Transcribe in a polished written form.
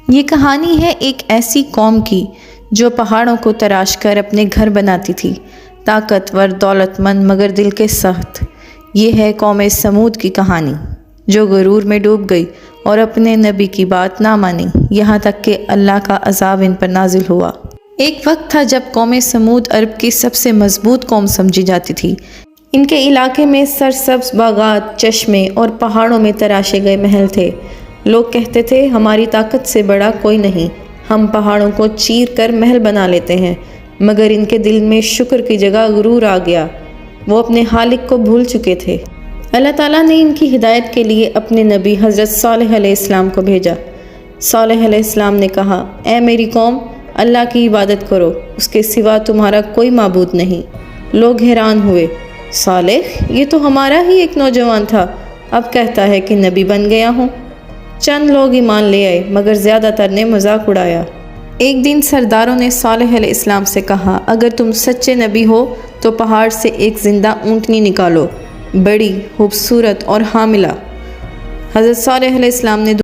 یہ کہانی ہے ایک ایسی قوم کی جو پہاڑوں کو تراش کر اپنے گھر بناتی تھی، طاقتور، دولت مند مگر دل کے سخت۔ یہ ہے قوم سمود کی کہانی، جو غرور میں ڈوب گئی اور اپنے نبی کی بات نہ مانی، یہاں تک کہ اللہ کا عذاب ان پر نازل ہوا۔ ایک وقت تھا جب قوم سمود عرب کی سب سے مضبوط قوم سمجھی جاتی تھی۔ ان کے علاقے میں سرسبز باغات، چشمے اور پہاڑوں میں تراشے گئے محل تھے۔ لوگ کہتے تھے ہماری طاقت سے بڑا کوئی نہیں، ہم پہاڑوں کو چیر کر محل بنا لیتے ہیں، مگر ان کے دل میں شکر کی جگہ غرور آ گیا، وہ اپنے خالق کو بھول چکے تھے۔ اللہ تعالیٰ نے ان کی ہدایت کے لیے اپنے نبی حضرت صالح علیہ السلام کو بھیجا۔ صالح علیہ السلام نے کہا، اے میری قوم، اللہ کی عبادت کرو، اس کے سوا تمہارا کوئی معبود نہیں۔ لوگ حیران ہوئے، صالح یہ تو ہمارا ہی ایک نوجوان تھا، اب کہتا ہے کہ نبی بن گیا ہوں۔ چند لوگ ایمان لے آئے مگر زیادہ تر نے مذاق اڑایا۔ ایک دن سرداروں نے صالح علیہ السلام سے کہا، اگر تم سچے نبی ہو تو پہاڑ سے ایک زندہ اونٹنی نکالو، بڑی، خوبصورت اور حاملہ۔ حضرت صالح علیہ السلام نے